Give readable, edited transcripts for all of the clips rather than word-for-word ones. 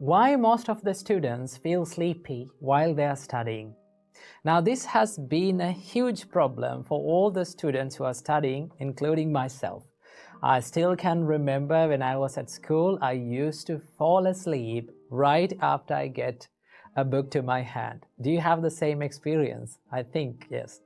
Why most of the students feel sleepy while they are studying? Now, this has been a huge problem for all the students who are studying, including myself. I still can remember when I was at school, I used to fall asleep right after I get a book to my hand. Do you have the same experience? I think yes.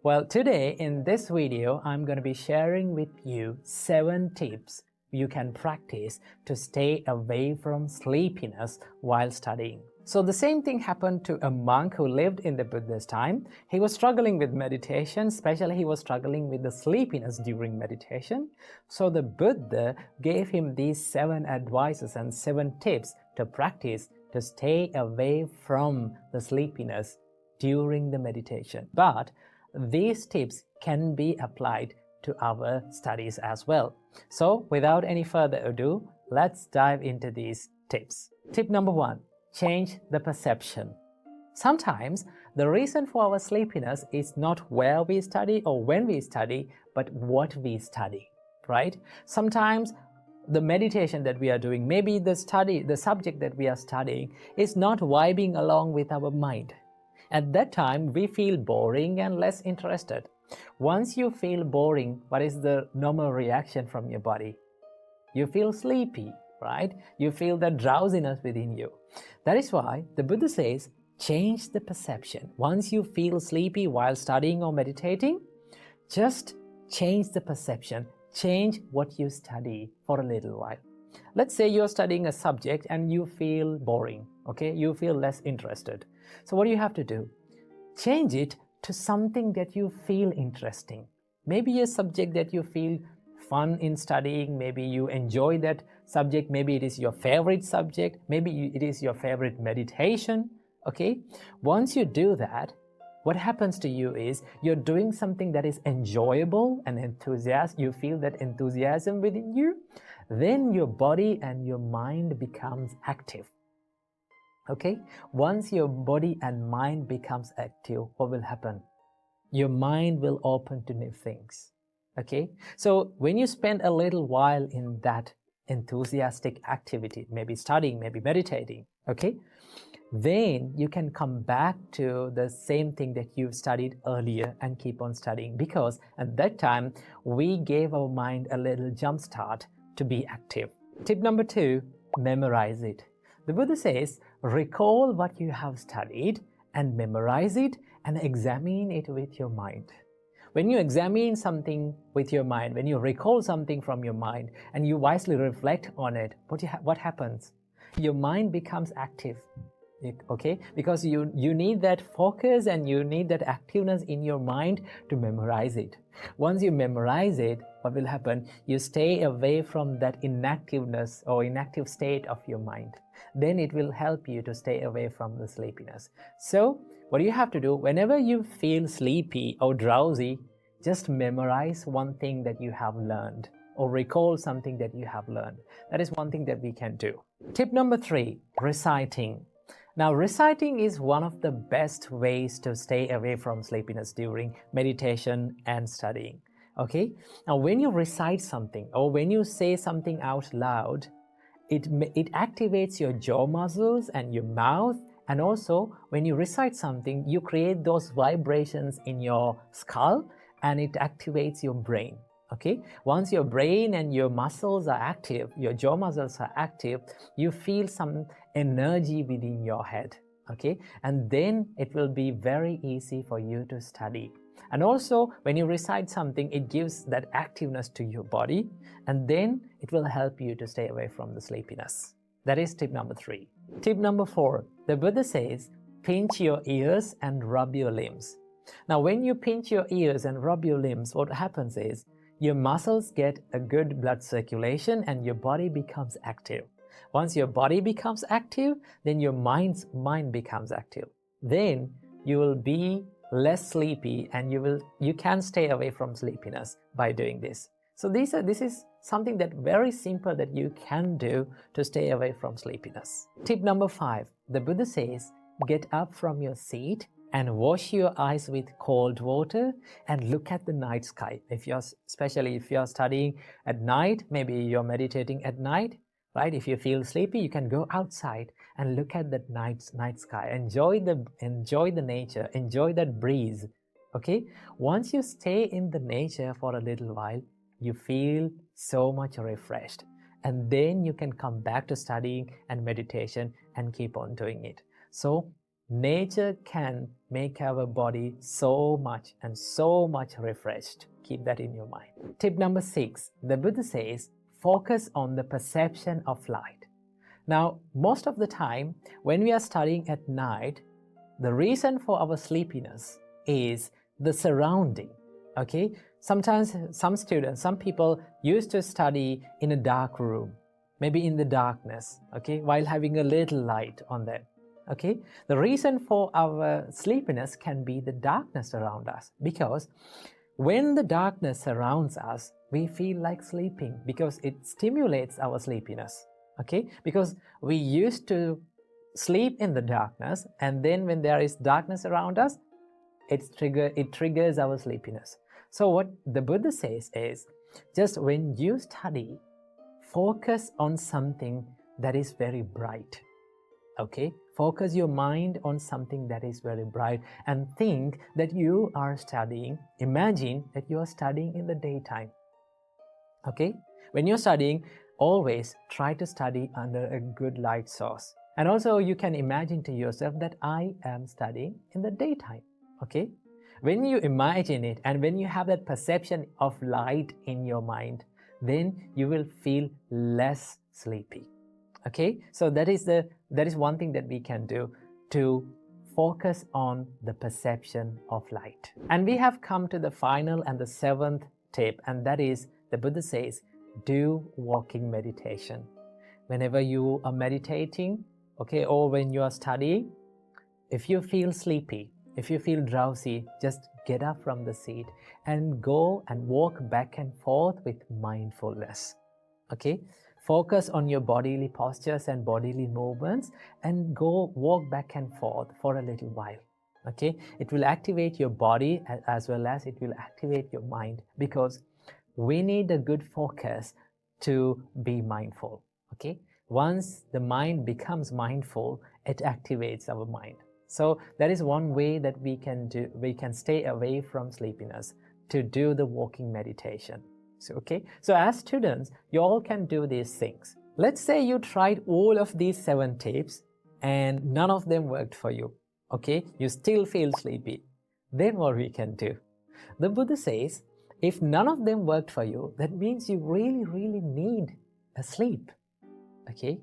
Well, today in this video, I'm going to be sharing with you 7 tips you can practice to stay away from sleepiness while studying. So the same thing happened to a monk who lived in the Buddha's time. He was struggling with meditation, especially he was struggling with the sleepiness during meditation. So the Buddha gave him these 7 advices and 7 tips to practice to stay away from the sleepiness during the meditation. But these tips can be applied to our studies as well. So without any further ado, let's dive into these tips. Tip number 1, change the perception. Sometimes the reason for our sleepiness is not where we study or when we study, but what we study, right? Sometimes the meditation that we are doing, maybe the subject that we are studying is not vibing along with our mind. At that time, we feel boring and less interested. Once you feel boring, what is the normal reaction from your body? You feel sleepy, right? You feel the drowsiness within you. That is why the Buddha says, change the perception. Once you feel sleepy while studying or meditating, just change the perception. Change what you study for a little while. Let's say you're studying a subject and you feel boring, okay? You feel less interested. So what do you have to do? Change it to something that you feel interesting. Maybe a subject that you feel fun in studying, maybe you enjoy that subject, maybe it is your favorite subject, maybe it is your favorite meditation, okay? Once you do that, what happens to you is you're doing something that is enjoyable and enthusiastic, you feel that enthusiasm within you, then your body and your mind becomes active. Okay, once your body and mind becomes active, what will happen? Your mind will open to new things. Okay, so when you spend a little while in that enthusiastic activity, maybe studying, maybe meditating, okay, then you can come back to the same thing that you've studied earlier and keep on studying, because at that time we gave our mind a little jump start to be active. Tip number 2, memorize it. The Buddha says, recall what you have studied and memorize it and examine it with your mind. When you examine something with your mind, when you recall something from your mind and you wisely reflect on it, what happens? Your mind becomes active, okay? Because you need that focus and you need that activeness in your mind to memorize it. Once you memorize it, what will happen? You stay away from that inactiveness or inactive state of your mind. Then it will help you to stay away from the sleepiness. So what you have to do, whenever you feel sleepy or drowsy, just memorize one thing that you have learned or recall something that you have learned. That is one thing that we can do. Tip number 3, reciting. Now, reciting is one of the best ways to stay away from sleepiness during meditation and studying. Okay? Now, when you recite something or when you say something out loud, it activates your jaw muscles and your mouth, and also when you recite something, you create those vibrations in your skull and it activates your brain. Okay, once your brain and your muscles are active, your jaw muscles are active, you feel some energy within your head. Okay, and then it will be very easy for you to study. And also when you recite something, it gives that activeness to your body, and then it will help you to stay away from the sleepiness. That is tip number 3. Tip number 4, the Buddha says, pinch your ears and rub your limbs. Now when you pinch your ears and rub your limbs, what happens is your muscles get a good blood circulation and your body becomes active. Once your body becomes active, then your mind becomes active. Then you will be less sleepy and you can stay away from sleepiness by doing this. So this is something that very simple that you can do to stay away from sleepiness. Tip number 5, the Buddha says, get up from your seat and wash your eyes with cold water and look at the night sky. Especially if you're studying at night, maybe you're meditating at night, right? If you feel sleepy, you can go outside and look at the night sky. Enjoy the nature, enjoy that breeze. Okay, once you stay in the nature for a little while, you feel so much refreshed, and then you can come back to studying and meditation and keep on doing it. So nature can make our body so much refreshed. Keep that in your mind. Tip number 6, the Buddha says, focus on the perception of light. Now, most of the time when we are studying at night, the reason for our sleepiness is the surrounding. Okay, sometimes some people used to study in a dark room, maybe in the darkness, okay, while having a little light on them. Okay, the reason for our sleepiness can be the darkness around us, because when the darkness surrounds us, we feel like sleeping because it stimulates our sleepiness. Okay, because we used to sleep in the darkness, and then when there is darkness around us, it triggers our sleepiness. So what the Buddha says is, just when you study, focus on something that is very bright. Okay, focus your mind on something that is very bright and think that you are studying. Imagine that you are studying in the daytime. Okay, when you're studying, always try to study under a good light source. And also you can imagine to yourself that I am studying in the daytime. Okay, when you imagine it and when you have that perception of light in your mind, then you will feel less sleepy. Okay, so that is one thing that we can do to focus on the perception of light. And we have come to the final and the 7th tip, and that is, the Buddha says, do walking meditation. Whenever you are meditating, okay, or when you are studying, if you feel sleepy, if you feel drowsy, just get up from the seat and go and walk back and forth with mindfulness. Okay, focus on your bodily postures and bodily movements and go walk back and forth for a little while. Okay, it will activate your body as well as it will activate your mind, because we need a good focus to be mindful. Okay, once the mind becomes mindful, it activates our mind. So that is one way that we can stay away from sleepiness, to do the walking meditation. So, okay, so as students, you all can do these things. Let's say you tried all of these 7 tips and none of them worked for you. Okay, you still feel sleepy. Then what we can do? The Buddha says, if none of them worked for you, that means you really need a sleep. Okay,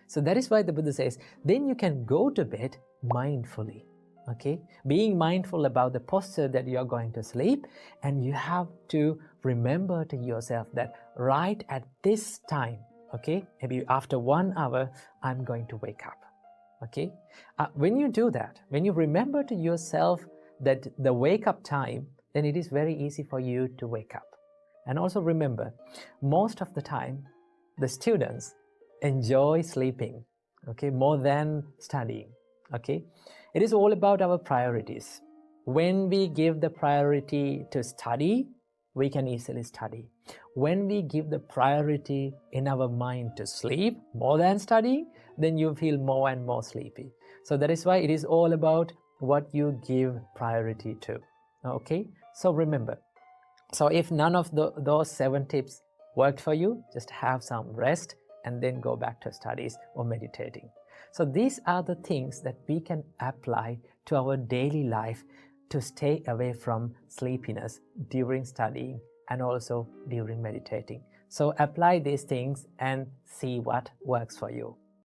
so that is why the Buddha says, then you can go to bed mindfully. Okay, being mindful about the posture that you are going to sleep, and you have to remember to yourself that right at this time, okay, maybe after 1 hour, I'm going to wake up. Okay, when you do that, when you remember to yourself that the wake up time, then it is very easy for you to wake up. And also remember, most of the time, the students enjoy sleeping, okay, more than studying. Okay, it is all about our priorities. When we give the priority to study, we can easily study. When we give the priority in our mind to sleep more than studying, then you feel more and more sleepy. So that is why it is all about what you give priority to. Okay, so remember, so if none of those 7 tips worked for you, just have some rest and then go back to studies or meditating. So these are the things that we can apply to our daily life to stay away from sleepiness during studying and also during meditating. So apply these things and see what works for you.